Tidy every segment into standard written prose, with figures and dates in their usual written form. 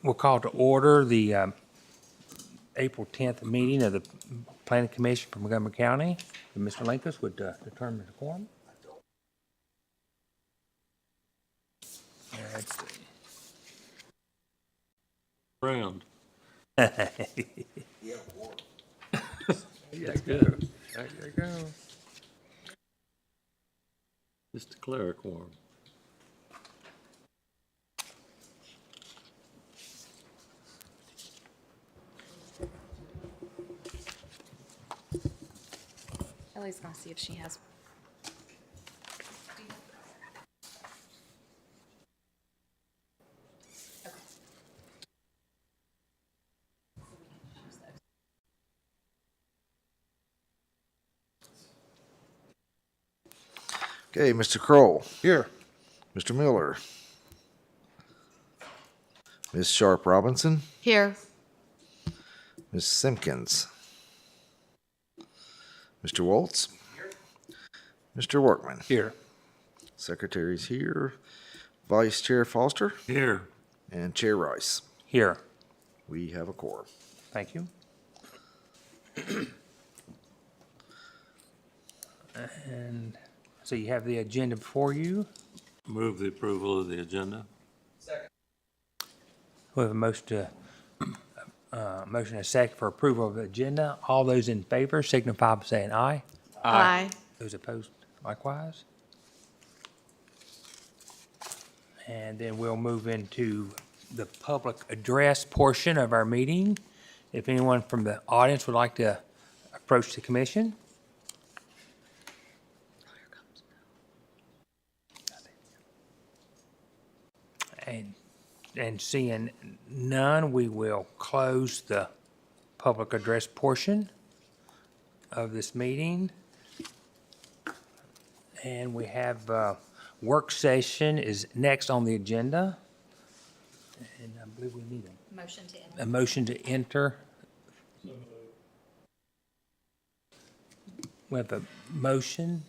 We'll call to order the April 10th meeting of the Planning Commission for Montgomery County. And Mr. Linkus would determine the quorum. Let's see. Round. There you go. There you go. Just declare a quorum. Ellie's gonna see if she has. Okay, Mr. Kroll, Here. Mr. Miller, Ms. Sharp Robinson, Here. Ms. Simpkins, Mr. Waltz, Mr. Workman. Here. Secretary's here, Vice Chair Foster, Here. and Chair Rice. Here. We have a quorum. Thank you. And so you have the agenda before you. Move the approval of the agenda. We have a motion and a second for approval of the agenda. All those in favor signify by saying aye. Aye. Those opposed likewise. And then we'll move into the public address portion of our meeting. If anyone from the audience would like to approach the commission. And seeing none, we will close the public address portion of this meeting. And we have work session is next on the agenda. And I believe we need Motion to enter. a motion to enter. We have a motion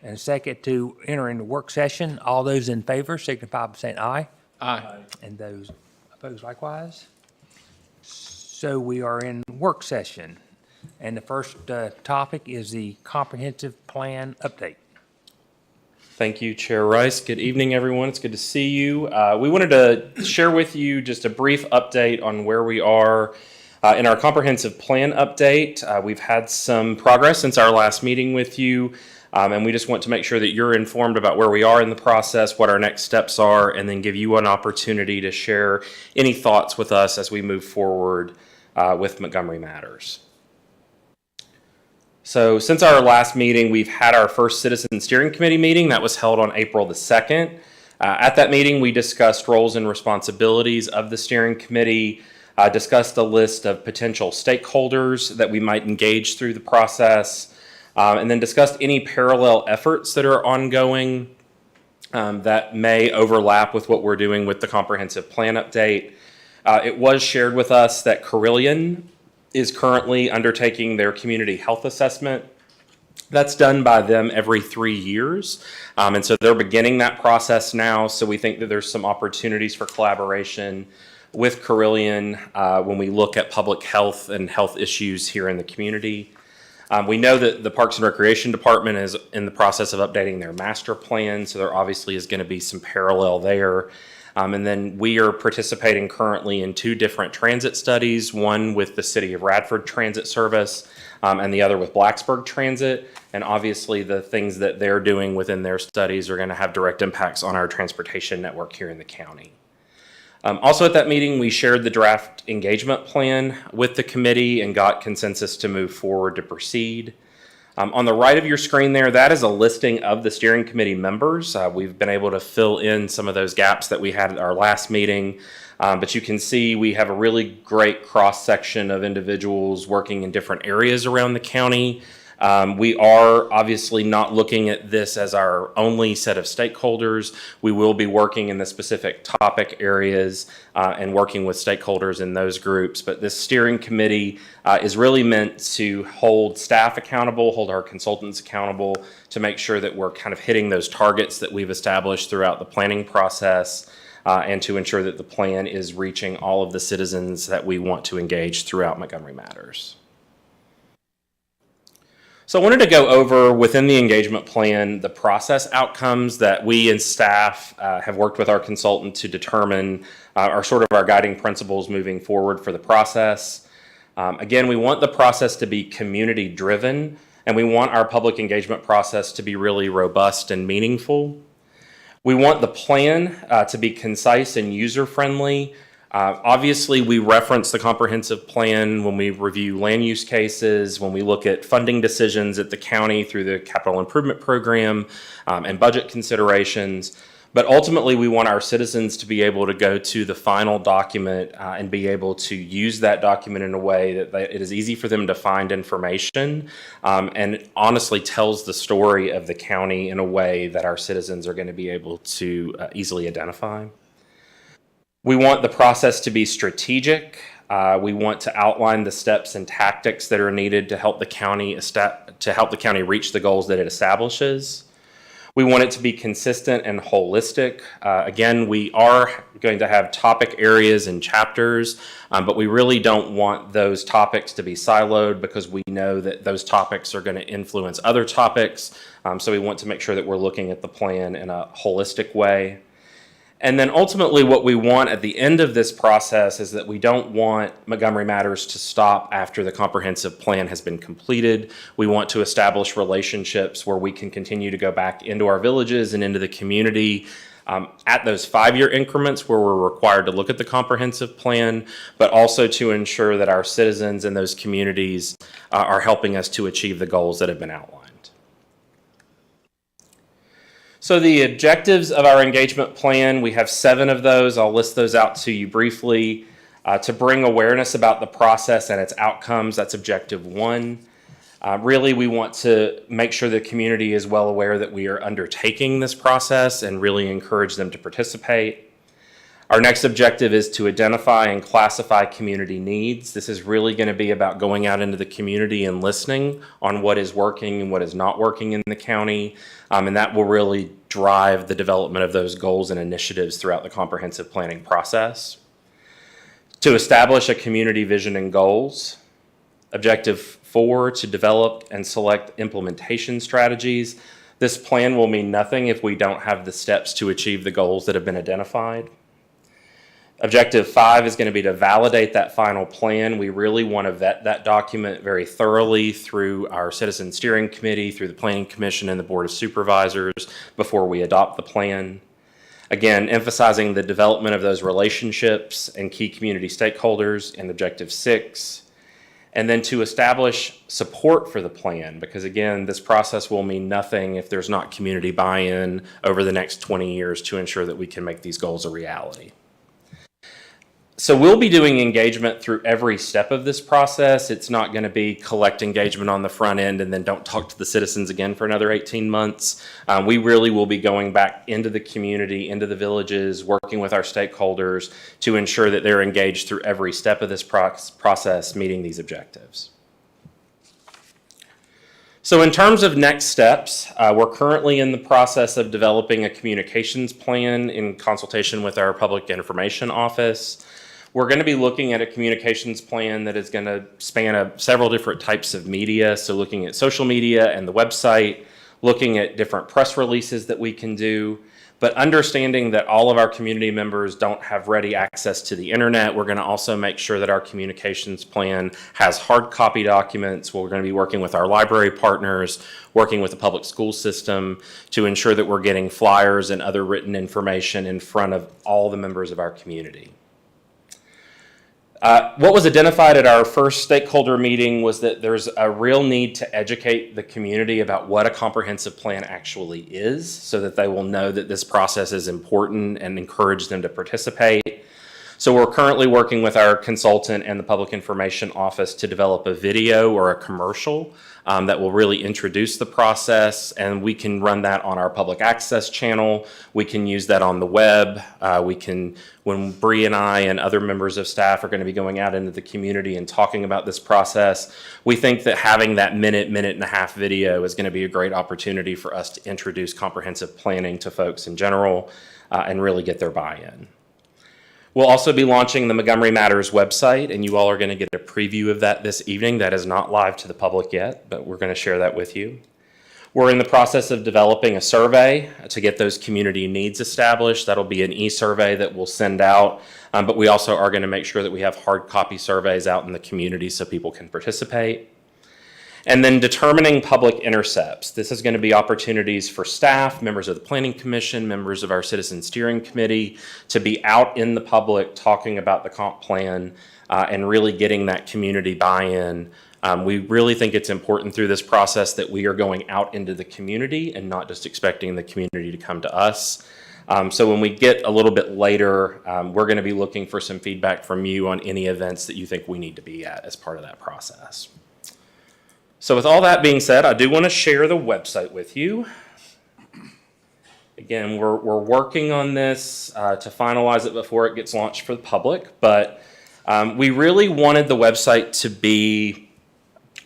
and a second to enter into work session. All those in favor signify by saying aye. Aye. And those opposed likewise. So we are in work session. And the first topic is the comprehensive plan update. Thank you, Chair Rice. Good evening, everyone. It's good to see you. We wanted to share with you just a brief update on where we are in our comprehensive plan update. We've had some progress since our last meeting with you, and we just want to make sure that you're informed about where we are in the process, what our next steps are, and then give you an opportunity to share any thoughts with us as we move forward with Montgomery Matters. So since our last meeting, we've had our first Citizen Steering Committee meeting that was held on April the 2nd. At that meeting, we discussed roles and responsibilities of the steering committee, discussed a list of potential stakeholders that we might engage through the process, and then discussed any parallel efforts that are ongoing that may overlap with what we're doing with the comprehensive plan update. It was shared with us that Carillion is currently undertaking their community health assessment. That's done by them every 3 years. And so they're beginning that process now. So we think that there's some opportunities for collaboration with Carillion when we look at public health and health issues here in the community. We know that the Parks and Recreation Department is in the process of updating their master plan. So there obviously is going to be some parallel there. And then we are participating currently in 2 different transit studies, one with the City of Radford Transit Service and the other with Blacksburg Transit. And obviously the things that they're doing within their studies are going to have direct impacts on our transportation network here in the county. Also at that meeting, we shared the draft engagement plan with the committee and got consensus to move forward to proceed. On the right of your screen there, that is a listing of the steering committee members. We've been able to fill in some of those gaps that we had at our last meeting. But you can see we have a really great cross-section of individuals working in different areas around the county. We are obviously not looking at this as our only set of stakeholders. We will be working in the specific topic areas and working with stakeholders in those groups. But this steering committee is really meant to hold staff accountable, hold our consultants accountable to make sure that we're kind of hitting those targets that we've established throughout the planning process. and to ensure that the plan is reaching all of the citizens that we want to engage throughout Montgomery Matters. So I wanted to go over within the engagement plan the process outcomes that we and staff have worked with our consultant to determine are sort of our guiding principles moving forward for the process. Again, we want the process to be community driven, and we want our public engagement process to be really robust and meaningful. We want the plan to be concise and user-friendly. Obviously, we reference the comprehensive plan when we review land use cases, when we look at funding decisions at the county through the capital improvement program and budget considerations. But ultimately, we want our citizens to be able to go to the final document and be able to use that document in a way that it is easy for them to find information and honestly tells the story of the county in a way that our citizens are going to be able to easily identify. We want the process to be strategic. We want to outline the steps and tactics that are needed to help the county reach the goals that it establishes. We want it to be consistent and holistic. Again, we are going to have topic areas and chapters, but we really don't want those topics to be siloed because we know that those topics are going to influence other topics. So we want to make sure that we're looking at the plan in a holistic way. And then ultimately what we want at the end of this process is that we don't want Montgomery Matters to stop after the comprehensive plan has been completed. We want to establish relationships where we can continue to go back into our villages and into the community at those 5-year increments where we're required to look at the comprehensive plan, but also to ensure that our citizens in those communities are helping us to achieve the goals that have been outlined. So the objectives of our engagement plan, we have 7 of those. I'll list those out to you briefly. To bring awareness about the process and its outcomes, that's objective 1. Really, we want to make sure the community is well aware that we are undertaking this process and really encourage them to participate. Our next objective is to identify and classify community needs. This is really going to be about going out into the community and listening on what is working and what is not working in the county. And that will really drive the development of those goals and initiatives throughout the comprehensive planning process. To establish a community vision and goals. Objective 4, to develop and select implementation strategies. This plan will mean nothing if we don't have the steps to achieve the goals that have been identified. Objective 5 is going to be to validate that final plan. We really want to vet that document very thoroughly through our Citizen Steering Committee, through the Planning Commission and the Board of Supervisors before we adopt the plan. Again, emphasizing the development of those relationships and key community stakeholders in Objective 6. And then to establish support for the plan, because again, this process will mean nothing if there's not community buy-in over the next 20 years to ensure that we can make these goals a reality. So we'll be doing engagement through every step of this process. It's not going to be collect engagement on the front end and then don't talk to the citizens again for another 18 months. We really will be going back into the community, into the villages, working with our stakeholders to ensure that they're engaged through every step of this process, meeting these objectives. So in terms of next steps, we're currently in the process of developing a communications plan in consultation with our Public Information Office. We're going to be looking at a communications plan that is going to span several different types of media. So looking at social media and the website, looking at different press releases that we can do, but understanding that all of our community members don't have ready access to the internet. We're going to also make sure that our communications plan has hard copy documents. We're going to be working with our library partners, working with the public school system to ensure that we're getting flyers and other written information in front of all the members of our community. What was identified at our first stakeholder meeting was that there's a real need to educate the community about what a comprehensive plan actually is so that they will know that this process is important and encourage them to participate. So we're currently working with our consultant and the Public Information Office to develop a video or a commercial that will really introduce the process, and we can run that on our public access channel. We can use that on the web. When Bree and I and other members of staff are going to be going out into the community and talking about this process, we think that having that minute and a half video is going to be a great opportunity for us to introduce comprehensive planning to folks in general and really get their buy-in. We'll also be launching the Montgomery Matters website, and you all are going to get a preview of that this evening. That is not live to the public yet, but we're going to share that with you. We're in the process of developing a survey to get those community needs established. That'll be an e-survey that we'll send out, but we also are going to make sure that we have hard copy surveys out in the community so people can participate. And then determining public intercepts. This is going to be opportunities for staff, members of the Planning Commission, members of our Citizen Steering Committee to be out in the public talking about the comp plan and really getting that community buy-in. We really think it's important through this process that we are going out into the community and not just expecting the community to come to us. So when we get a little bit later, we're going to be looking for some feedback from you on any events that you think we need to be at as part of that process. So with all that being said, I do want to share the website with you. Again, we're working on this to finalize it before it gets launched for the public, but we really wanted the website to be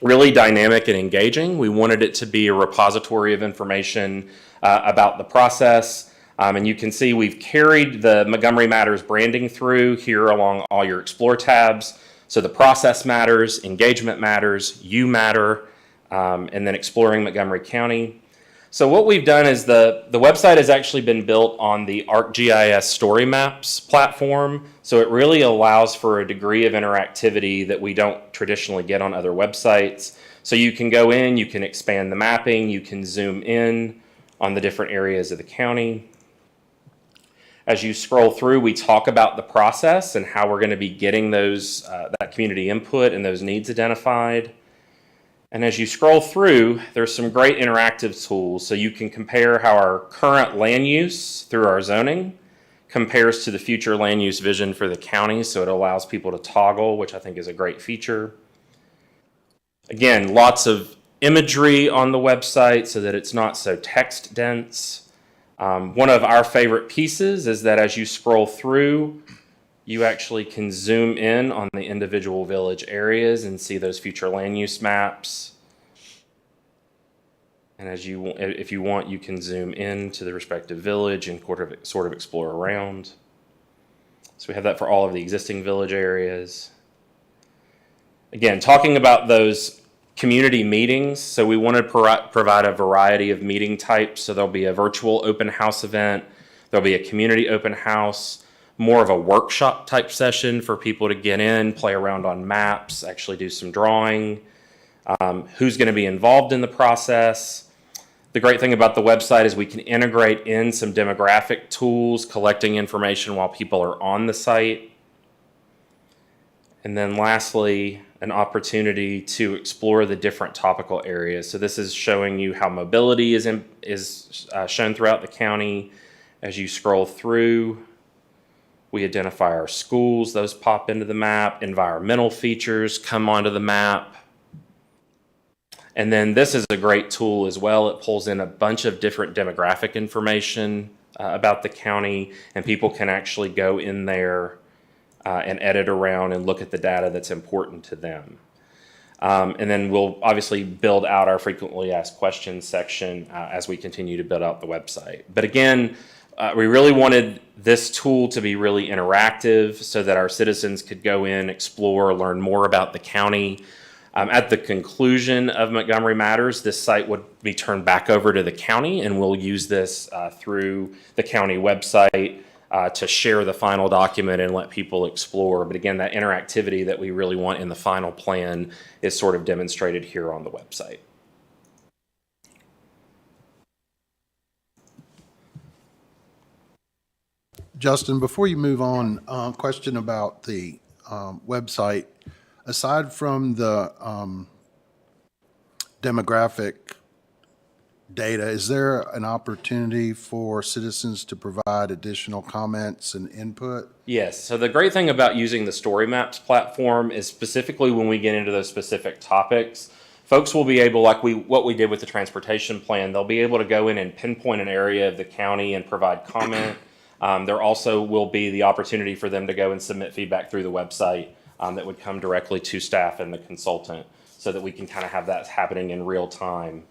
really dynamic and engaging. We wanted it to be a repository of information about the process. And you can see we've carried the Montgomery Matters branding through here along all your Explore tabs. So the process matters, engagement matters, you matter, and then exploring Montgomery County. So what we've done is the website has actually been built on the ArcGIS Story Maps platform. So it really allows for a degree of interactivity that we don't traditionally get on other websites. So you can go in, you can expand the mapping, you can zoom in on the different areas of the county. As you scroll through, we talk about the process and how we're going to be getting those that community input and those needs identified. And as you scroll through, there's some great interactive tools. So you can compare how our current land use through our zoning compares to the future land use vision for the county. So it allows people to toggle, which I think is a great feature. Again, lots of imagery on the website so that it's not so text dense. One of our favorite pieces is that as you scroll through, you actually can zoom in on the individual village areas and see those future land use maps. And if you want, you can zoom in to the respective village and sort of explore around. So we have that for all of the existing village areas. Again, talking about those community meetings. So we want to provide a variety of meeting types. So there'll be a virtual open house event. There'll be a community open house, more of a workshop type session for people to get in, play around on maps, actually do some drawing, who's going to be involved in the process. The great thing about the website is we can integrate in some demographic tools, collecting information while people are on the site. And then lastly, an opportunity to explore the different topical areas. So this is showing you how mobility is shown throughout the county. As you scroll through, we identify our schools, those pop into the map. Environmental features come onto the map. And then this is a great tool as well. It pulls in a bunch of different demographic information about the county, and people can actually go in there and edit around and look at the data that's important to them. And then we'll obviously build out our frequently asked questions section as we continue to build out the website. But again, we really wanted this tool to be really interactive so that our citizens could go in, explore, learn more about the county. At the conclusion of Montgomery Matters, this site would be turned back over to the county, and we'll use this through the county website to share the final document and let people explore. But again, that interactivity that we really want in the final plan is sort of demonstrated here on the website. Justin, before you move on, question about the website. Aside from the demographic data, is there an opportunity for citizens to provide additional comments and input? Yes. So the great thing about using the Story Maps platform is specifically when we get into those specific topics, folks will be able, like what we did with the transportation plan, they'll be able to go in and pinpoint an area of the county and provide comment. There also will be the opportunity for them to go and submit feedback through the website that would come directly to staff and the consultant so that we can kind of have that happening in real time.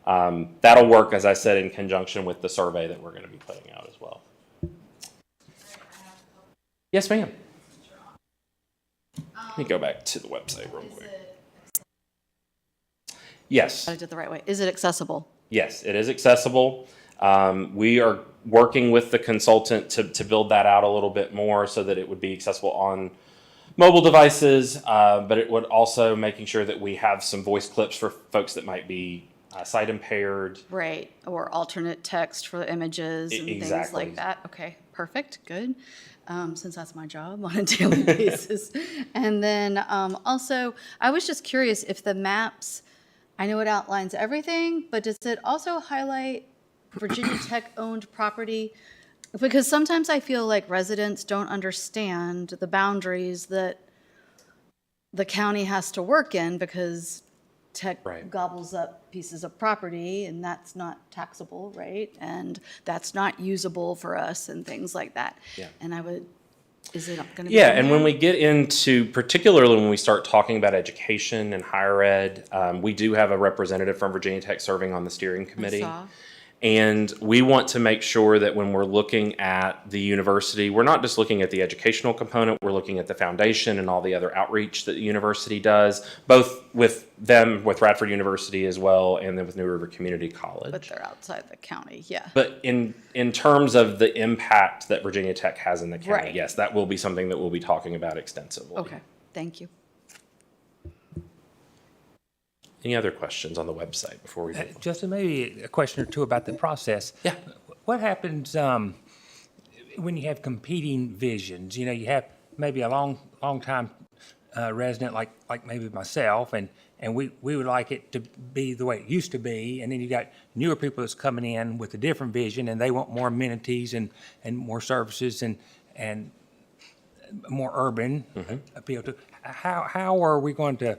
That'll work, as I said, in conjunction with the survey that we're going to be putting out as well. Yes, ma'am. Let me go back to the website real quick. Yes. I did it the right way. Is it accessible? Yes, it is accessible. We are working with the consultant to build that out a little bit more so that it would be accessible on mobile devices, but it would also making sure that we have some voice clips for folks that might be sight impaired. Right, or alternate text for the images and things Exactly. like that. Okay, perfect, good. Since that's my job on a daily basis. And then also, I was just curious if the maps, I know it outlines everything, but does it also highlight Virginia Tech-owned property? Because sometimes I feel like residents don't understand the boundaries that the county has to work in because Tech Right. gobbles up pieces of property and that's not taxable, right? And that's not usable for us and things like that. Yeah. And is it going to be? Yeah, in and there? when we get into, particularly when we start talking about education and higher ed, we do have a representative from Virginia Tech serving on the steering committee. saw. And we want to make sure that when we're looking at the university, we're not just looking at the educational component, we're looking at the foundation and all the other outreach that the university does, both with them, with Radford University as well, and then with New River Community College. But they're outside the county, yeah. But in terms of the impact that Virginia Tech has in the county, Right. yes, that will be something that we'll be talking about extensively. Okay, thank you. Any other questions on the website before we move on? Justin, maybe a question or two about the process. Yeah. What happens when you have competing visions? You know, you have maybe a long time resident like maybe myself, and we would like it to be the way it used to be, and then you got newer people that's coming in with a different vision, and they want more amenities and more services and more urban appeal to. How are we going to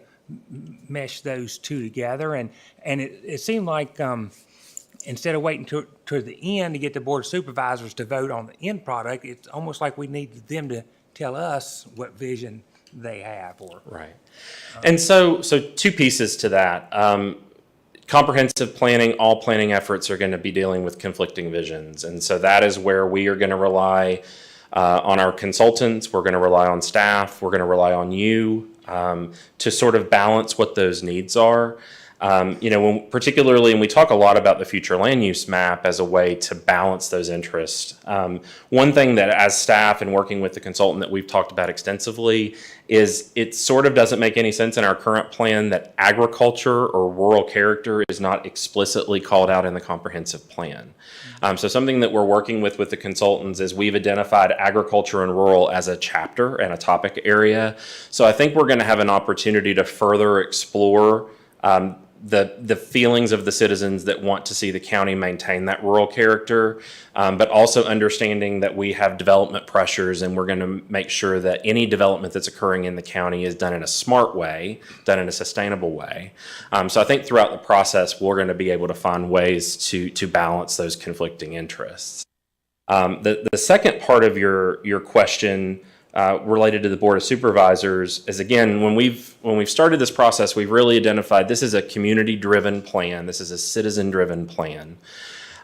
mesh those two together? And it seemed like instead of waiting to the end to get the board of supervisors to vote on the end product, it's almost like we need them to tell us what vision they have. Or Right. And so two pieces to that. Comprehensive planning, all planning efforts are going to be dealing with conflicting visions. And so that is where we are going to rely on our consultants. We're going to rely on staff. We're going to rely on you to sort of balance what those needs are. Particularly, and we talk a lot about the future land use map as a way to balance those interests. One thing that as staff and working with the consultant that we've talked about extensively is it sort of doesn't make any sense in our current plan that agriculture or rural character is not explicitly called out in the comprehensive plan. So something that we're working with the consultants is we've identified agriculture and rural as a chapter and a topic area. So I think we're going to have an opportunity to further explore the feelings of the citizens that want to see the county maintain that rural character, but also understanding that we have development pressures and we're going to make sure that any development that's occurring in the county is done in a smart way, done in a sustainable way. So I think throughout the process, we're going to be able to find ways to balance those conflicting interests. The second part of your question related to the Board of Supervisors is, again, when we've started this process, we've really identified this is a community-driven plan. This is a citizen-driven plan.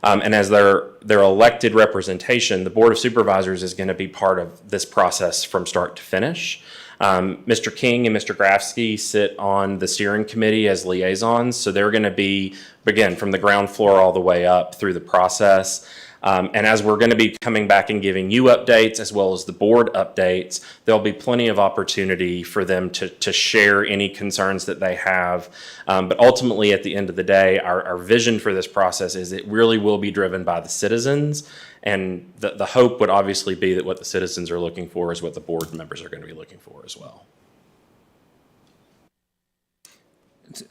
And as their elected representation, the Board of Supervisors is going to be part of this process from start to finish. Mr. King and Mr. Grafsky sit on the steering committee as liaisons, so they're going to be, again, from the ground floor all the way up through the process. And as we're going to be coming back and giving you updates as well as the board updates, there'll be plenty of opportunity for them to share any concerns that they have. But ultimately, at the end of the day, our vision for this process is it really will be driven by the citizens. And the hope would obviously be that what the citizens are looking for is what the board members are going to be looking for as well.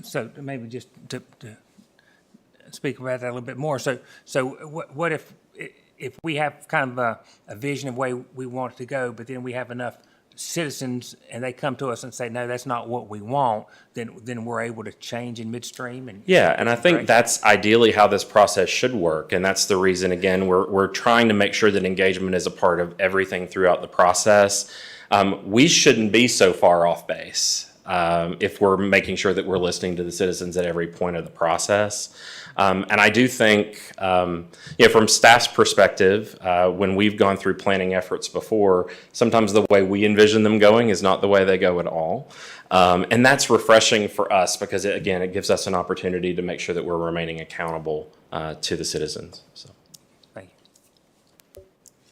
so maybe just to speak about that a little bit more. So what if we have kind of a vision of the way we want it to go, but then we have enough citizens and they come to us and say, no, that's not what we want, then we're able to change in midstream? And Yeah, and I think that's ideally how this process should work. And that's the reason, again, we're trying to make sure that engagement is a part of everything throughout the process. We shouldn't be so far off base. if we're making sure that we're listening to the citizens at every point of the process. And I do think, from staff's perspective, when we've gone through planning efforts before, sometimes the way we envision them going is not the way they go at all. And that's refreshing for us because, it gives us an opportunity to make sure that we're remaining accountable to the citizens. So. Thank you.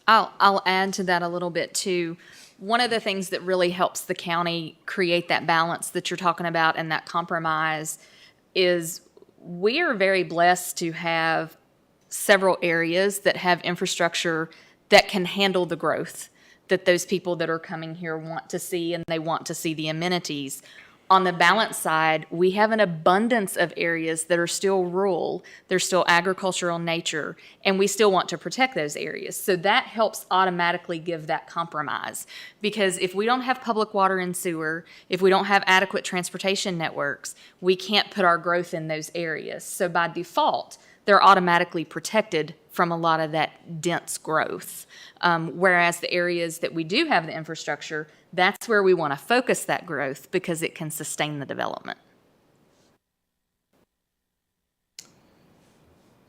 I'll add to that a little bit too. One of the things that really helps the county create that balance that you're talking about and that compromise is we are very blessed to have several areas that have infrastructure that can handle the growth that those people that are coming here want to see, and they want to see the amenities. On the balance side, we have an abundance of areas that are still rural, they're still agricultural in nature, and we still want to protect those areas. So that helps automatically give that compromise. Because if we don't have public water and sewer, if we don't have adequate transportation networks, we can't put our growth in those areas. So by default, they're automatically protected from a lot of that dense growth. Whereas the areas that we do have the infrastructure, that's where we want to focus that growth because it can sustain the development.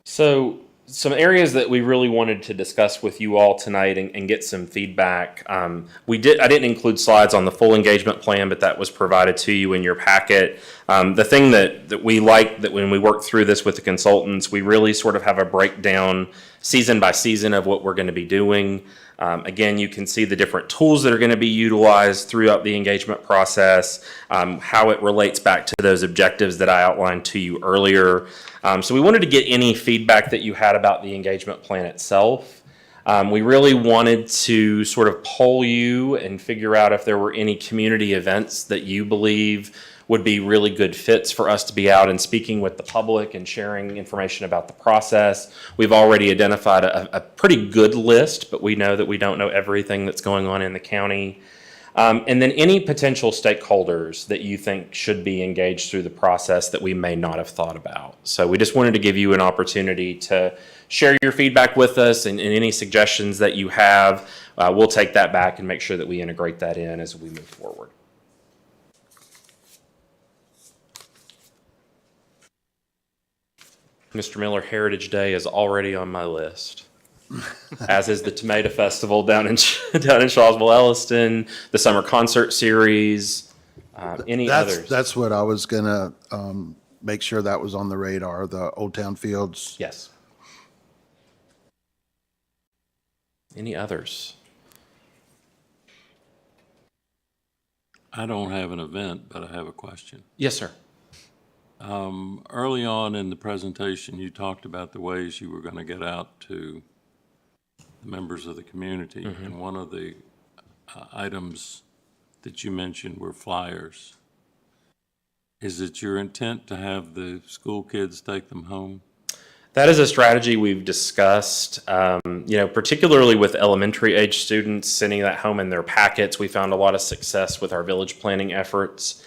So some areas that we really wanted to discuss with you all tonight and get some feedback. I didn't include slides on the full engagement plan, but that was provided to you in your packet. The thing that we like that when we work through this with the consultants, we really sort of have a breakdown season by season of what we're going to be doing. Again, you can see the different tools that are going to be utilized throughout the engagement process, how it relates back to those objectives that I outlined to you earlier. So we wanted to get any feedback that you had about the engagement plan itself. We really wanted to sort of poll you and figure out if there were any community events that you believe would be really good fits for us to be out and speaking with the public and sharing information about the process. We've already identified a pretty good list, but we know that we don't know everything that's going on in the county. And then any potential stakeholders that you think should be engaged through the process that we may not have thought about. So we just wanted to give you an opportunity to share your feedback with us and any suggestions that you have. We'll take that back and make sure that we integrate that in as we move forward. Mr. Miller, Heritage Day is already on my list, as is the Tomato Festival down in Shawsville, Elliston, the summer concert series, any others? That's what I was gonna make sure that was on the radar, the Old Town Fields. Yes. Any others? I don't have an event, but I have a question. Yes, sir. Early on in the presentation, you talked about the ways you were going to get out to the members of the community. Mm-hmm. And one of the items that you mentioned were flyers. Is it your intent to have the school kids take them home? That is a strategy we've discussed, particularly with elementary age students, sending that home in their packets. We found a lot of success with our village planning efforts.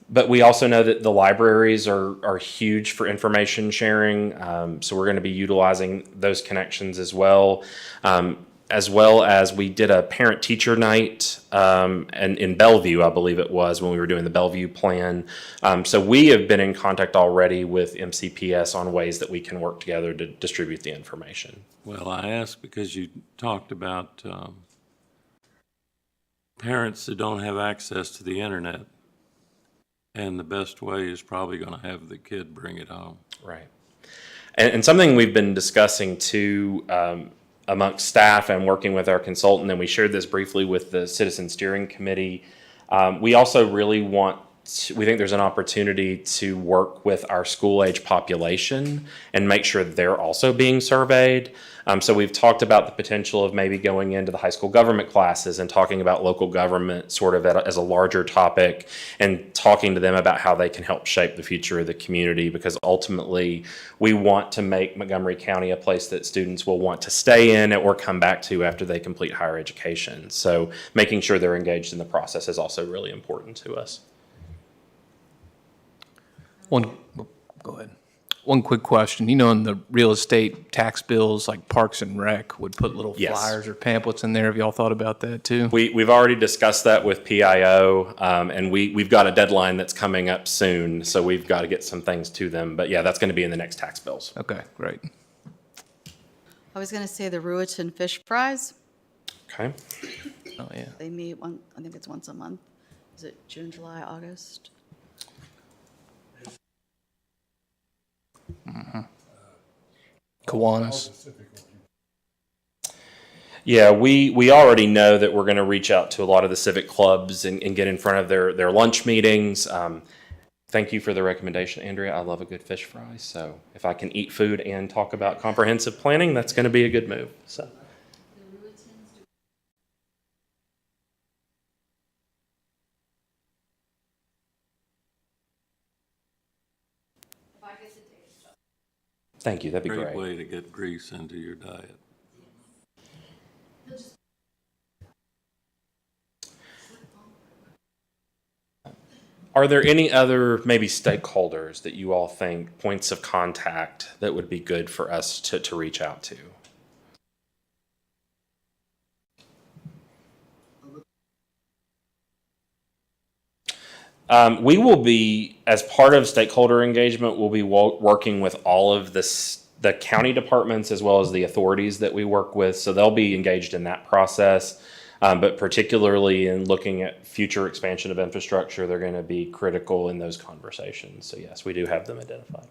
But we also know that the libraries are huge for information sharing, so we're going to be utilizing those connections as well as we did a parent-teacher night and in Bellevue, I believe it was, when we were doing the Bellevue plan. So we have been in contact already with MCPS on ways that we can work together to distribute the information. Well, I asked because you talked about parents that don't have access to the internet. And the best way is probably going to have the kid bring it home. Right. And something we've been discussing too amongst staff and working with our consultant, and we shared this briefly with the Citizen Steering Committee. We also really we think there's an opportunity to work with our school age population and make sure they're also being surveyed. So we've talked about the potential of maybe going into the high school government classes and talking about local government sort of as a larger topic and talking to them about how they can help shape the future of the community, because ultimately we want to make Montgomery County a place that students will want to stay in or come back to after they complete higher education. So making sure they're engaged in the process is also really important to us. Go ahead. one quick question. You know, in the real estate tax bills, like Parks and Rec would put little Yes. flyers or pamphlets in there. Have y'all thought about that too? We've already discussed that with PIO, and we've got a deadline that's coming up soon, so we've got to get some things to them. But yeah, that's going to be in the next tax bills. Okay, great. I was gonna say the Ruetan fish fries. Okay. Oh, yeah. They meet I think it's once a month. Is it June, July, August? Kiwanis. Yeah, we already know that we're going to reach out to a lot of the civic clubs and get in front of their lunch meetings. Thank you for the recommendation, Andrea. I love a good fish fry. So if I can eat food and talk about comprehensive planning, that's going to be a good move. So. Thank you. That'd be Great great. way to get grease into your diet. Are there any other maybe stakeholders that you all think, points of contact, that would be good for us to reach out to? We will be, as part of stakeholder engagement, we'll be working with all of the county departments as well as the authorities that we work with. So they'll be engaged in that process. But particularly in looking at future expansion of infrastructure, they're going to be critical in those conversations. So yes, we do have them identified.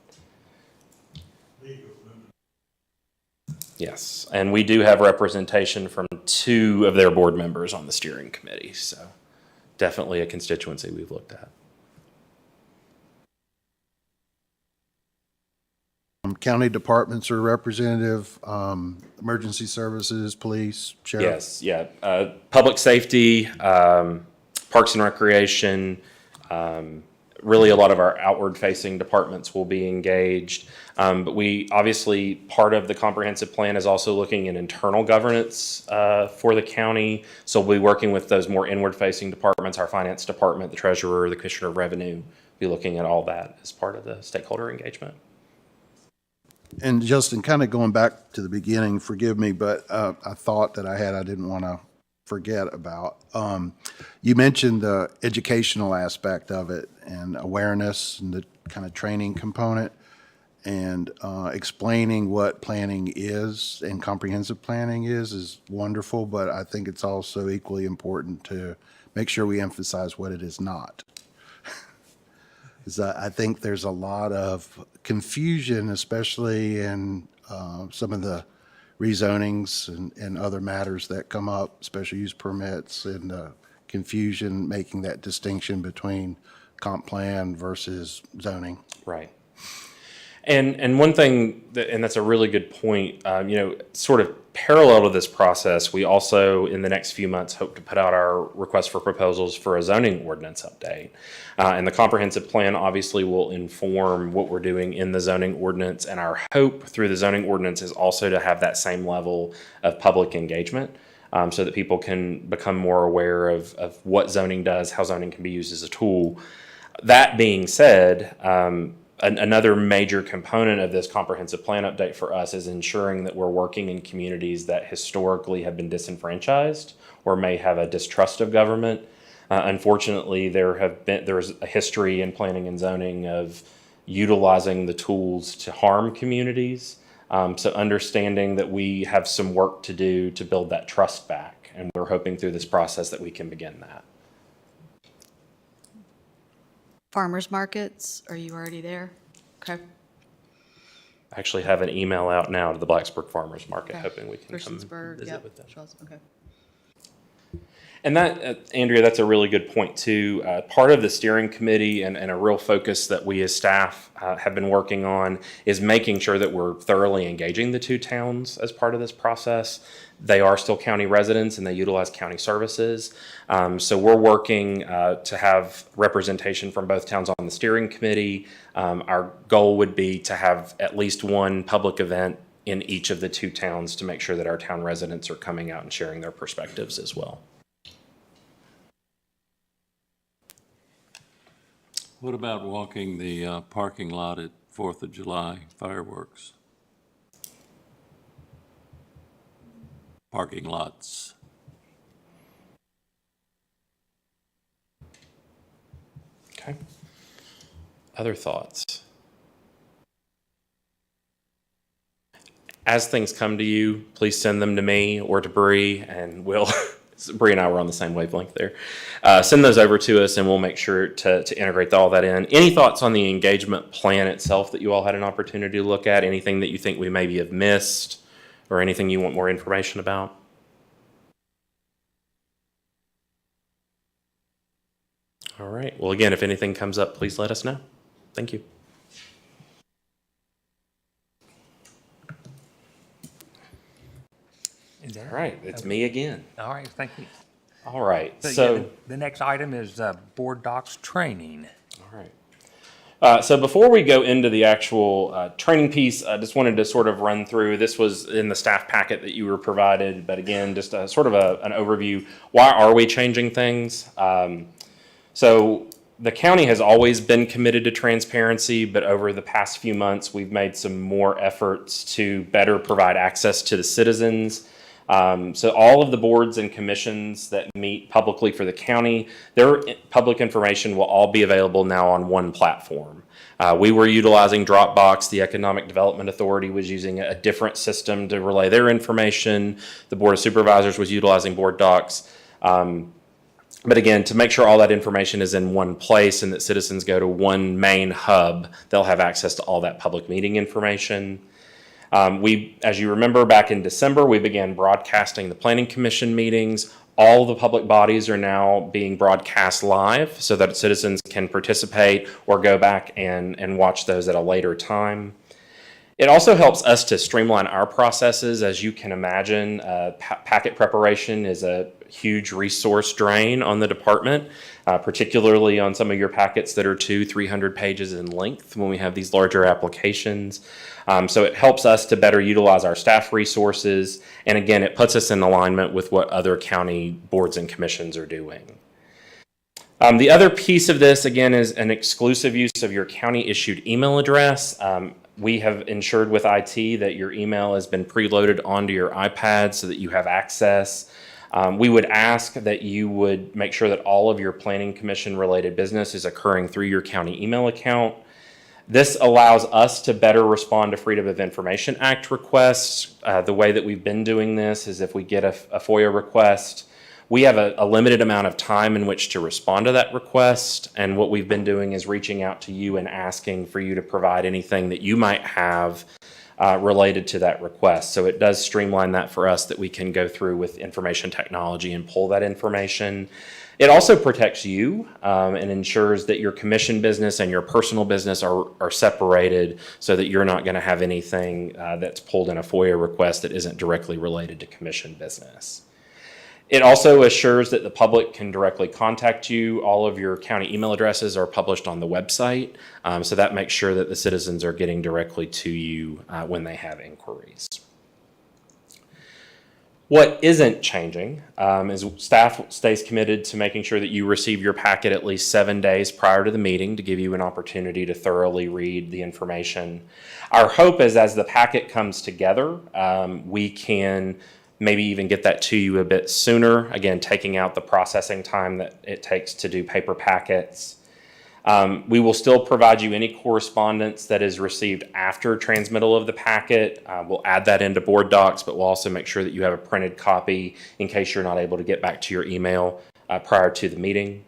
Yes, and we do have representation from 2 of their board members on the steering committee. So definitely a constituency we've looked at. County departments are representative, emergency services, police, sheriff. Yes, yeah. Public safety, parks and recreation, really a lot of our outward-facing departments will be engaged. But we, obviously, part of the comprehensive plan is also looking at internal governance for the county. So we'll be working with those more inward-facing departments, our finance department, the treasurer, the commissioner of revenue, be looking at all that as part of the stakeholder engagement. And Justin, kind of going back to the beginning, forgive me, but a thought that I didn't want to forget about. You mentioned the educational aspect of it and awareness and the kind of training component and explaining what planning is and comprehensive planning is wonderful, but I think it's also equally important to make sure we emphasize what it is not. I think there's a lot of confusion, especially in some of the rezonings and other matters that come up, special use permits, and confusion making that distinction between comp plan versus zoning. Right. And one thing, and that's a really good point, sort of parallel to this process, we also, in the next few months, hope to put out our request for proposals for a zoning ordinance update. And the comprehensive plan obviously will inform what we're doing in the zoning ordinance, and our hope through the zoning ordinance is also to have that same level of public engagement so that people can become more aware of what zoning does, how zoning can be used as a tool. That being said, another major component of this comprehensive plan update for us is ensuring that we're working in communities that historically have been disenfranchised or may have a distrust of government. Unfortunately, there's a history in planning and zoning of utilizing the tools to harm communities. So understanding that we have some work to do to build that trust back, and we're hoping through this process that we can begin that. Farmers markets, are you already there? Okay. I actually have an email out now to the Blacksburg Farmers Market, Okay. hoping we can come Christiansburg, visit yep. with them. Okay. And that, Andrea, that's a really good point too. Part of the steering committee and a real focus that we as staff have been working on is making sure that we're thoroughly engaging the 2 towns as part of this process. They are still county residents and they utilize county services. So we're working to have representation from both towns on the steering committee. Our goal would be to have at least one public event in each of the 2 towns to make sure that our town residents are coming out and sharing their perspectives as well. What about walking the parking lot at 4th of July fireworks. Parking lots. Okay. Other thoughts? As things come to you, please send them to me or to Bree, and we'll, Bree and I were on the same wavelength there. Send those over to us, and we'll make sure to integrate all that in. Any thoughts on the engagement plan itself that you all had an opportunity to look at? Anything that you think we maybe have missed, or anything you want more information about? All right. Well, again, if anything comes up, please let us know. Thank you. Is that All right. It's me again. All right, thank you. All right. So, So, yeah, the next item is board docs training. all right. So before we go into the actual training piece, I just wanted to sort of run through. This was in the staff packet that you were provided, but again, just a, sort of an overview. Why are we changing things? So the county has always been committed to transparency, but over the past few months, we've made some more efforts to better provide access to the citizens. So all of the boards and commissions that meet publicly for the county, their public information will all be available now on one platform. We were utilizing Dropbox. The Economic Development Authority was using a different system to relay their information. The Board of Supervisors was utilizing Board Docs. But again, to make sure all that information is in one place and that citizens go to one main hub, they'll have access to all that public meeting information. As you remember, back in December, we began broadcasting the Planning Commission meetings. All the public bodies are now being broadcast live so that citizens can participate or go back and watch those at a later time. It also helps us to streamline our processes. As you can imagine, packet preparation is a huge resource drain on the department, particularly on some of your packets that are 200-300 pages in length when we have these larger applications. So it helps us to better utilize our staff resources. And again, it puts us in alignment with what other county boards and commissions are doing. The other piece of this, again, is an exclusive use of your county-issued email address. We have ensured with IT that your email has been preloaded onto your iPad so that you have access. We would ask that you would make sure that all of your planning commission related business is occurring through your county email account. This allows us to better respond to Freedom of Information Act requests. The way that we've been doing this is if we get a FOIA request, we have a limited amount of time in which to respond to that request. And what we've been doing is reaching out to you and asking for you to provide anything that you might have related to that request. So it does streamline that for us that we can go through with information technology and pull that information. It also protects you and ensures that your commission business and your personal business are separated so that you're not going to have anything that's pulled in a FOIA request that isn't directly related to commission business. It also assures that the public can directly contact you. All of your county email addresses are published on the website, so that makes sure that the citizens are getting directly to you when they have inquiries. What isn't changing is staff stays committed to making sure that you receive your packet at least 7 days prior to the meeting to give you an opportunity to thoroughly read the information. Our hope is as the packet comes together, we can maybe even get that to you a bit sooner, again, taking out the processing time that it takes to do paper packets. We will still provide you any correspondence that is received after transmittal of the packet. We'll add that into board docs, but we'll also make sure that you have a printed copy in case you're not able to get back to your email prior to the meeting.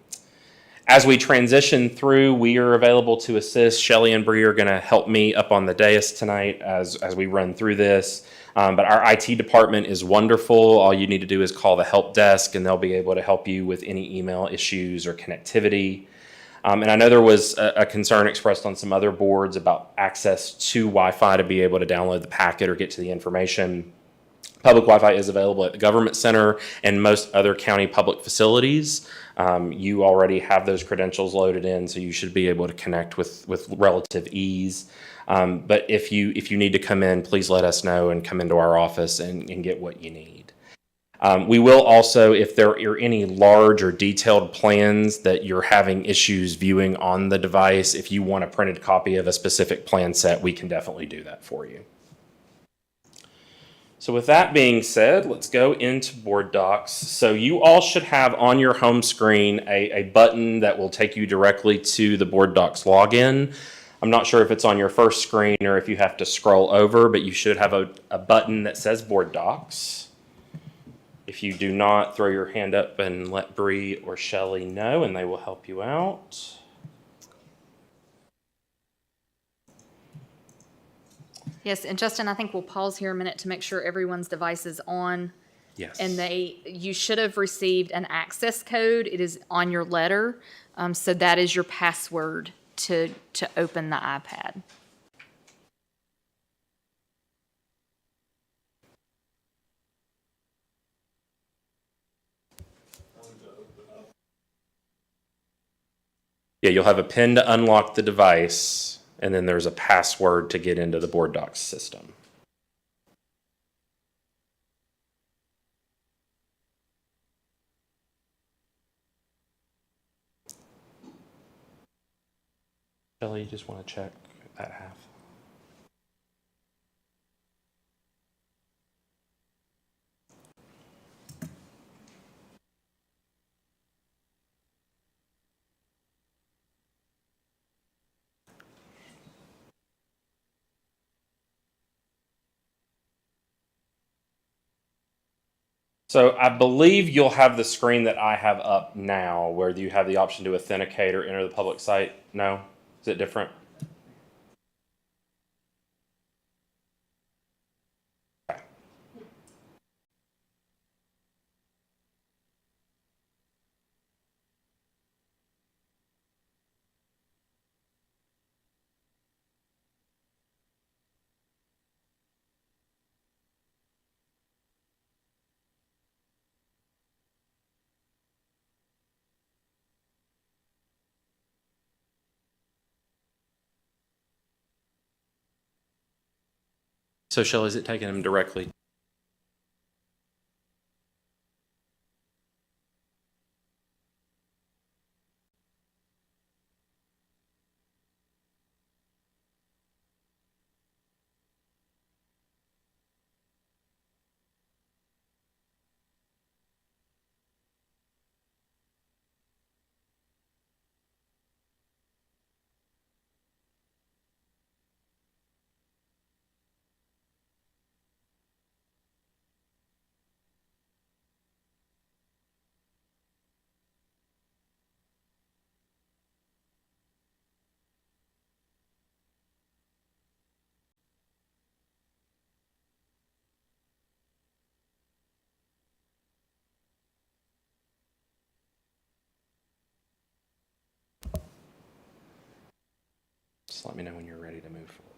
As we transition through, we are available to assist. Shelley and Bree are going to help me up on the dais tonight as we run through this. But our IT department is wonderful. All you need to do is call the help desk and they'll be able to help you with any email issues or connectivity. And I know there was a concern expressed on some other boards about access to Wi-Fi to be able to download the packet or get to the information. Public Wi-Fi is available at the Government Center and most other county public facilities. You already have those credentials loaded in, so you should be able to connect with relative ease. But if you need to come in, please let us know and come into our office and get what you need. We will also, if there are any large or detailed plans that you're having issues viewing on the device, if you want a printed copy of a specific plan set, we can definitely do that for you. So with that being said, let's go into Board Docs. So you all should have on your home screen a button that will take you directly to the Board Docs login. I'm not sure if it's on your first screen or if you have to scroll over, but you should have a button that says Board Docs. If you do not, throw your hand up and let Bree or Shelly know, and they will help you out. Yes, and Justin, I think we'll pause here a minute to make sure everyone's device is on. Yes. And you should have received an access code. It is on your letter. So that is your password to open the iPad. Yeah, you'll have a PIN to unlock the device, and then there's a password to get into the Board Docs system. Shelly, you just want to check that half? So I believe you'll have the screen that I have up now where you have the option to authenticate or enter the public site. No? Is it different? Okay. So Shelly, is it taking them directly? Just let me know when you're ready to move forward.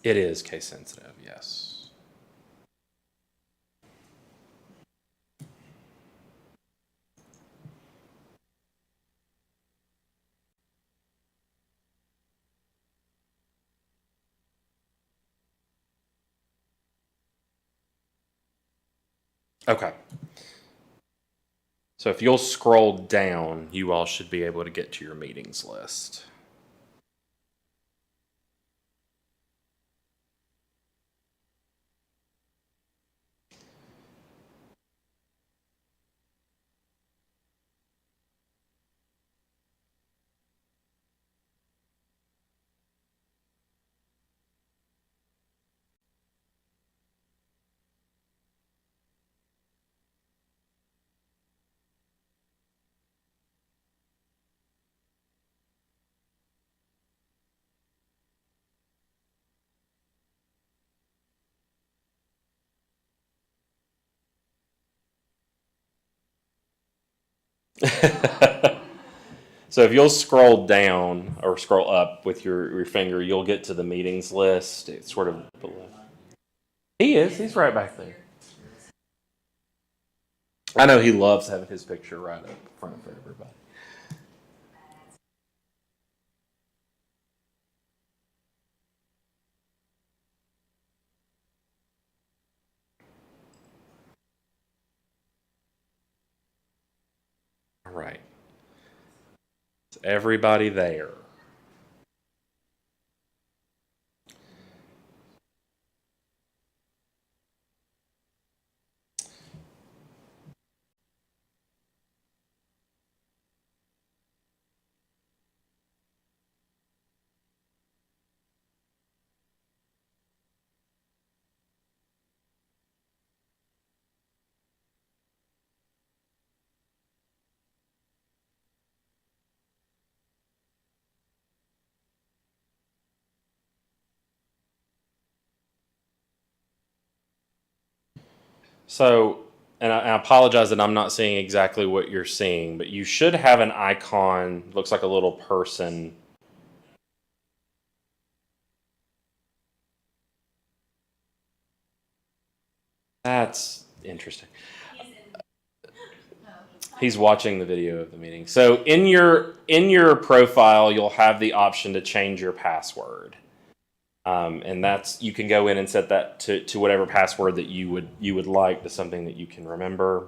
It is case sensitive, yes. Okay. So if you'll scroll down, you all should be able to get to your meetings list. So if you'll scroll down or scroll up with your finger, you'll get to the meetings list. It's sort of below. He is. He's right back there. I know he loves having his picture right up front for everybody. All right. Is everybody there? So, and I apologize that I'm not seeing exactly what you're seeing, but you should have an icon, looks like a little person. That's interesting. He's watching the video of the meeting. So in your profile, you'll have the option to change your password. And that's, you can go in and set that to whatever password that you would like, to something that you can remember.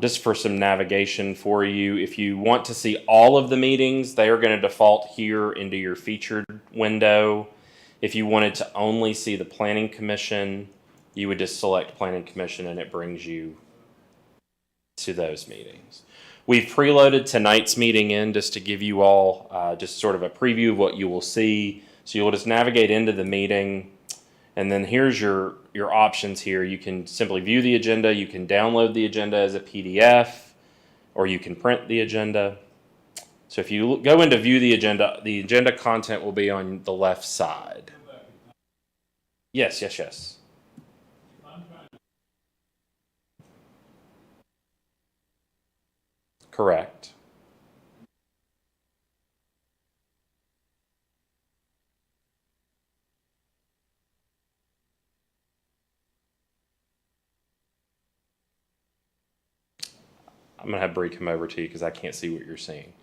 Just for some navigation for you, if you want to see all of the meetings, they are going to default here into your featured window. If you wanted to only see the Planning Commission, you would just select Planning Commission and it brings you to those meetings. We've preloaded tonight's meeting in just to give you all just sort of a preview of what you will see. So you'll just navigate into the meeting, and then here's your options here. You can simply view the agenda, you can download the agenda as a PDF, or you can print the agenda. So if you go into view the agenda content will be on the left side. Yes. Correct. I'm going to have Bree come over to you because I can't see what you're seeing.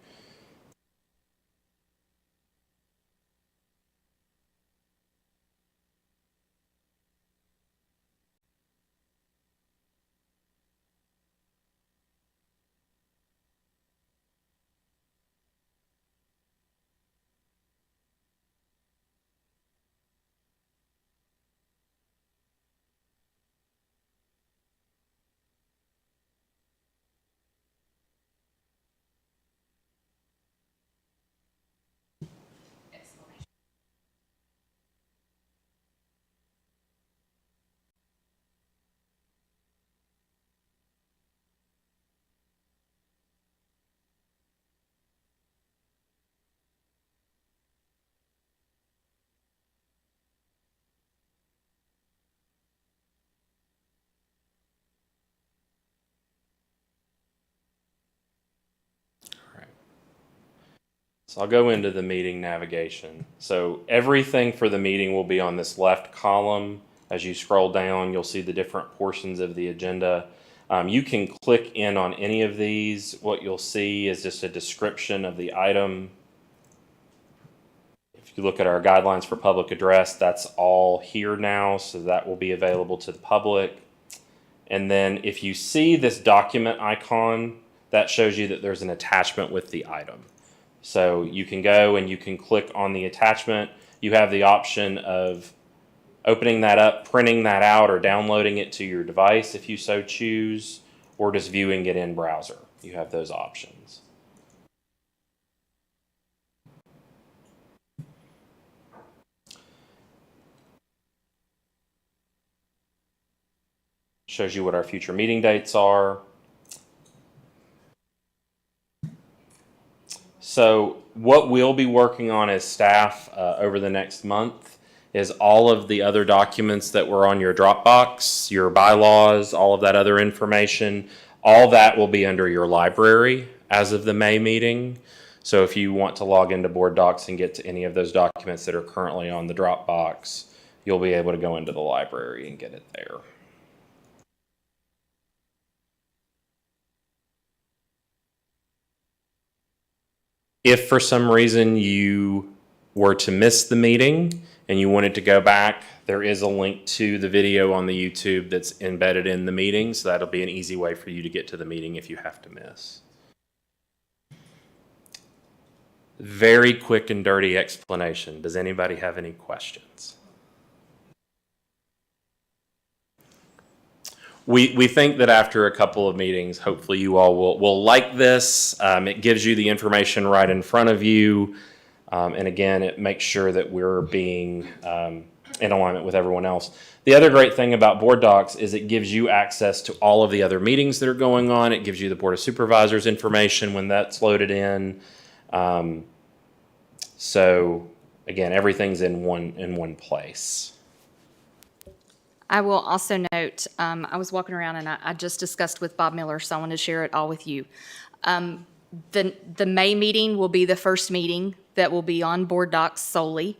So I'll go into the meeting navigation. So everything for the meeting will be on this left column. As you scroll down, you'll see the different portions of the agenda. You can click in on any of these. What you'll see is just a description of the item. If you look at our guidelines for public address, that's all here now, so that will be available to the public. And then if you see this document icon, that shows you that there's an attachment with the item. So you can go and you can click on the attachment. You have the option of opening that up, printing that out, or downloading it to your device if you so choose, or just viewing it in browser. You have those options. Shows you what our future meeting dates are. So what we'll be working on as staff over the next month is all of the other documents that were on your Dropbox, your bylaws, all of that other information. All that will be under your library as of the May meeting. So if you want to log into Board Docs and get to any of those documents that are currently on the Dropbox, you'll be able to go into the library and get it there. If for some reason you were to miss the meeting and you wanted to go back, there is a link to the video on the YouTube that's embedded in the meeting, so that'll be an easy way for you to get to the meeting if you have to miss. Very quick and dirty explanation. Does anybody have any questions? We think that after a couple of meetings, hopefully you all will like this. It gives you the information right in front of you. And again, it makes sure that we're being in alignment with everyone else. The other great thing about Board Docs is it gives you access to all of the other meetings that are going on. It gives you the Board of Supervisors information when that's loaded in. So again, everything's in one place. I will also note, I was walking around and I just discussed with Bob Miller, so I want to share it all with you. The May meeting will be the first meeting that will be on Board Docs solely.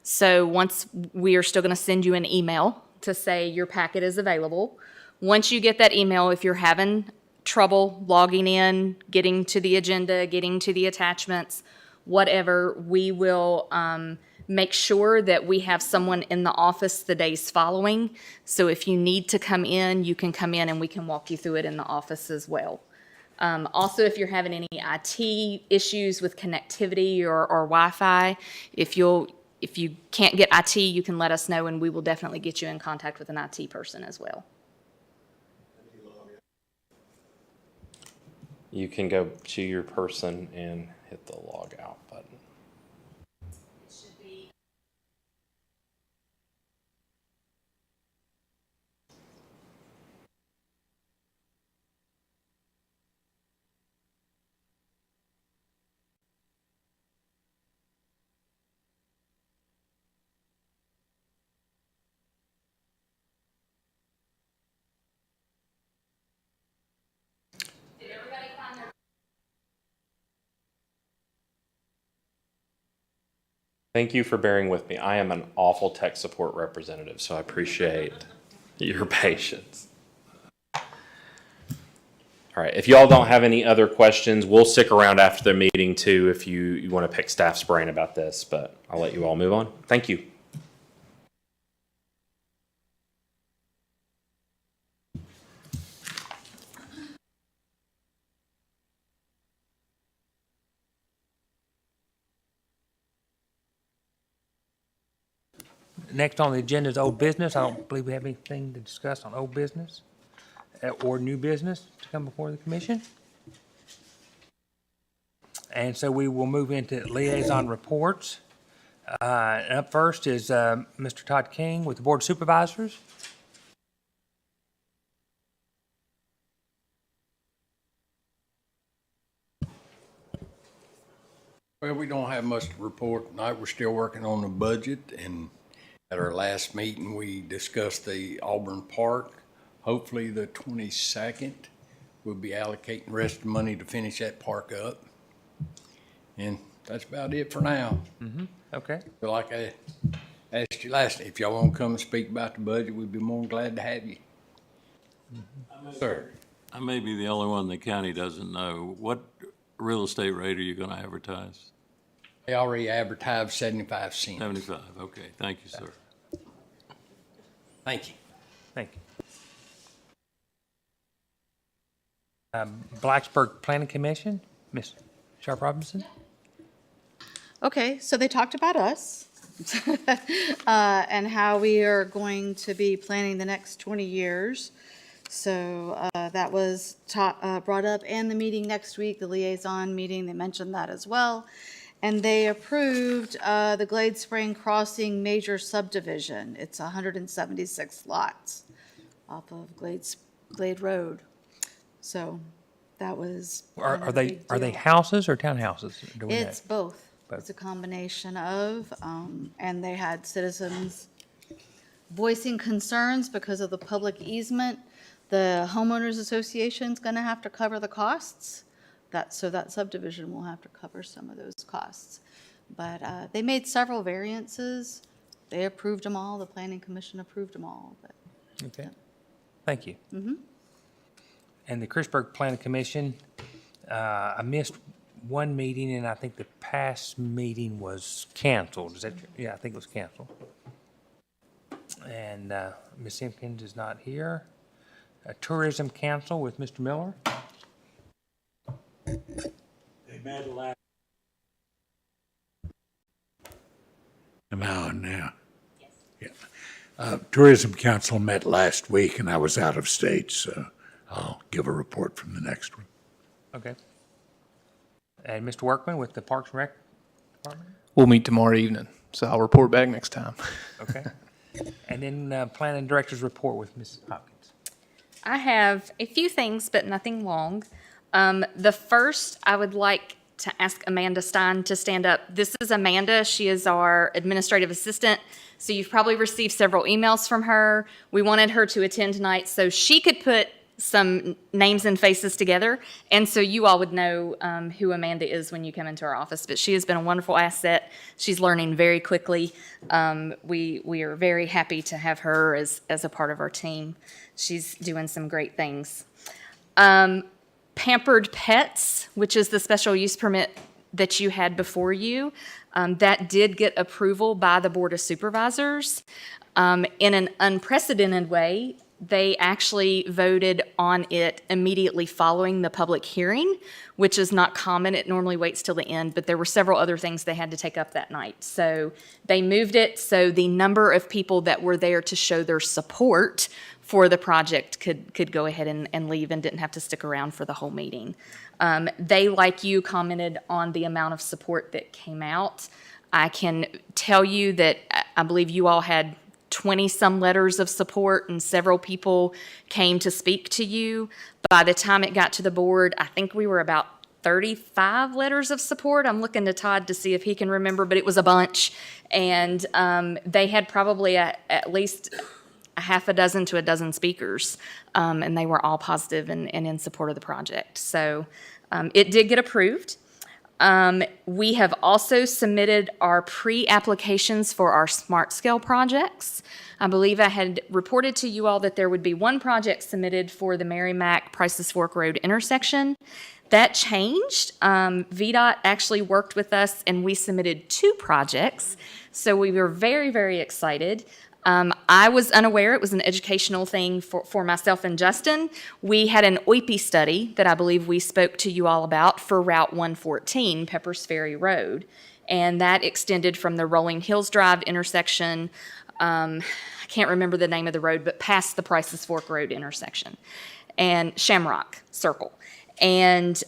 So once, we are still going to send you an email to say your packet is available. Once you get that email, if you're having trouble logging in, getting to the agenda, getting to the attachments, whatever, we will make sure that we have someone in the office the days following. So if you need to come in, you can come in and we can walk you through it in the office as well. Also, if you're having any IT issues with connectivity or Wi-Fi, if you can't get IT, you can let us know and we will definitely get you in contact with an IT person as well. You can go to your person and hit the log out button. Thank you for bearing with me. I am an awful tech support representative, so I appreciate your patience. All right, if y'all don't have any other questions, we'll stick around after the meeting too if you want to pick staff's brain about this, but I'll let you all move on. Thank you. Next on the agenda is old business. I don't believe we have anything to discuss on old business or new business to come before the commission. And so we will move into liaison reports. Up first is Mr. Todd King with the Board of Supervisors. Well, we don't have much to report tonight. We're still working on the budget, and at our last meeting, we discussed the Auburn Park. Hopefully, the 22nd, we'll be allocating the rest of the money to finish that park up. And that's about it for now. Okay. So like I asked you last, if y'all want to come and speak about the budget, we'd be more than glad to have you. Sir. I may be the only one in the county doesn't know. What real estate rate are you going to advertise? They already advertised 75 cents. 75, okay, thank you, sir. Thank you. Thank you. Blacksburg Planning Commission, Ms. Sharp Robinson. Okay, so they talked about us and how we are going to be planning the next 20 years. So that was brought up in the meeting next week, the liaison meeting. They mentioned that as well. And they approved the Glade Spring Crossing major subdivision. It's 176 lots off of Glade Road. So that was kind of a big Are they deal. houses or townhouses? Do we know? It's both. Both. It's a combination of, and they had citizens voicing concerns because of the public easement The homeowners association's gonna have to cover the costs. So that subdivision will have to cover some of those costs. But they made several variances. They approved them all. The planning commission approved them all. But Okay, thank you. And the Christiansburg Planning Commission, I missed one meeting, and I think the past meeting was canceled. Is that true? Yeah, I think it was canceled. And Ms. Simpkins is not here. Tourism Council with Mr. Miller. They met last. Am I on now? Yes. Yeah. Tourism Council met last week, and I was out of state, so I'll give a report from the next one. Okay. And Mr. Workman with the Parks and Rec Department. We'll meet tomorrow evening, so I'll report back next time. Okay. And then Planning Director's report with Mrs. Hopkins. I have a few things, but nothing long. The first, I would like to ask Amanda Stein to stand up. This is Amanda. She is our administrative assistant. So you've probably received several emails from her. We wanted her to attend tonight so she could put some names and faces together. And so you all would know who Amanda is when you come into our office. But she has been a wonderful asset. She's learning very quickly. We are very happy to have her as a part of our team. She's doing some great things. Pampered Pets, which is the special use permit that you had before you, that did get approval by the Board of Supervisors. In an unprecedented way, they actually voted on it immediately following the public hearing, which is not common. It normally waits till the end, but there were several other things they had to take up that night. So they moved it so the number of people that were there to show their support for the project could go ahead and leave and didn't have to stick around for the whole meeting. They, like you, commented on the amount of support that came out. I can tell you that I believe you all had 20-some letters of support, and several people came to speak to you. By the time it got to the board, I think we were about 35 letters of support. I'm looking to Todd to see if he can remember, but it was a bunch. And they had probably at least a half a dozen to a dozen speakers, and they were all positive and in support of the project. So it did get approved. We have also submitted our pre-applications for our smart scale projects. I believe I had reported to you all that there would be one project submitted for the Merrimack Prices Fork Road intersection. That changed. VDOT actually worked with us and we submitted 2 projects. So we were very, very excited. I was unaware. It was an educational thing for myself and Justin. We had an OIPI study that I believe we spoke to you all about for Route 114, Peppers Ferry Road. And that extended from the Rolling Hills Drive intersection, I can't remember the name of the road, but past the Prices Fork Road intersection, and Shamrock Circle. And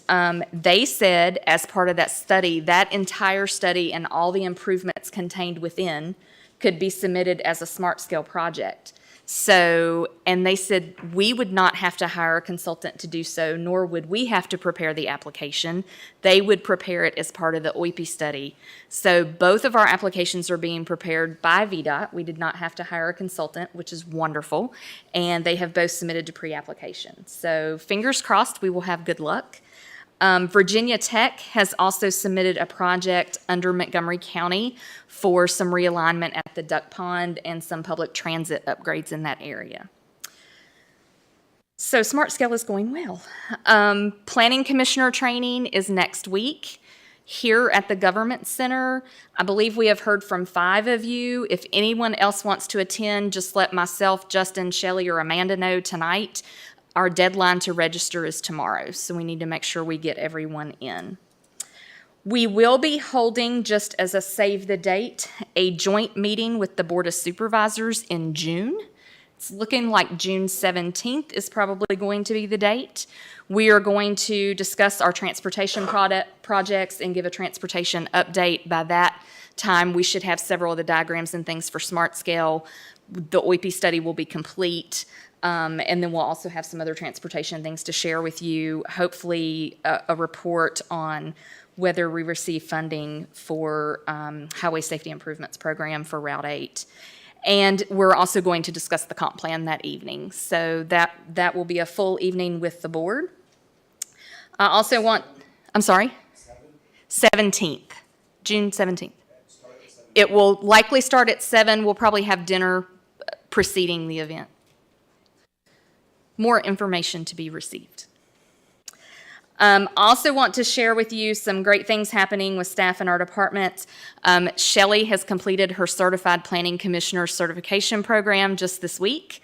they said, as part of that study, that entire study and all the improvements contained within could be submitted as a smart scale project. So, and they said we would not have to hire a consultant to do so, nor would we have to prepare the application. They would prepare it as part of the OIPI study. So both of our applications are being prepared by VDOT. We did not have to hire a consultant, which is wonderful. And they have both submitted to pre-application. So fingers crossed we will have good luck. Virginia Tech has also submitted a project under Montgomery County for some realignment at the duck pond and some public transit upgrades in that area. So Smart Scale is going well. Planning Commissioner training is next week here at the Government Center. I believe we have heard from 5 of you. If anyone else wants to attend, just let myself, Justin, Shelley, or Amanda know tonight. Our deadline to register is tomorrow, so we need to make sure we get everyone in. We will be holding, just as a save the date, a joint meeting with the Board of Supervisors in June. It's looking like June 17th is probably going to be the date. We are going to discuss our transportation projects and give a transportation update. By that time, we should have several of the diagrams and things for Smart Scale. The OIPI study will be complete. And then we'll also have some other transportation things to share with you, hopefully a report on whether we receive funding for Highway Safety Improvements Program for Route 8. And we're also going to discuss the comp plan that evening. So that will be a full evening with the board. I also want, I'm sorry? 17th, June 17th. It will likely start at 7. We'll probably have dinner preceding the event. More information to be received. Also want to share with you some great things happening with staff in our department. Shelley has completed her Certified Planning Commissioner certification program just this week.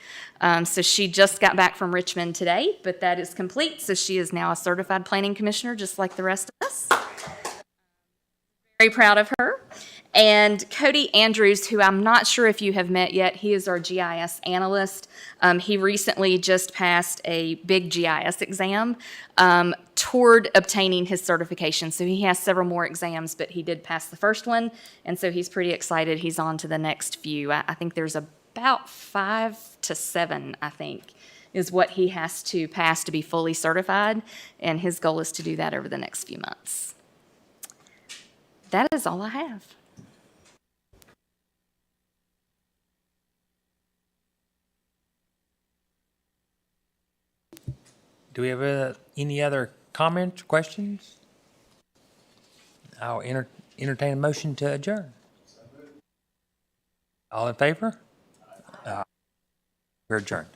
So she just got back from Richmond today, but that is complete. So she is now a Certified Planning Commissioner, just like the rest of us. Very proud of her. And Cody Andrews, who I'm not sure if you have met yet, he is our GIS analyst. He recently just passed a big GIS exam toward obtaining his certification. So he has several more exams, but he did pass the first one. And so he's pretty excited. He's on to the next few. I think there's about 5 to 7, I think, is what he has to pass to be fully certified. And his goal is to do that over the next few months. That is all I have. Do we have any other comments, questions? I'll entertain a motion to adjourn. All in favor? We're adjourned.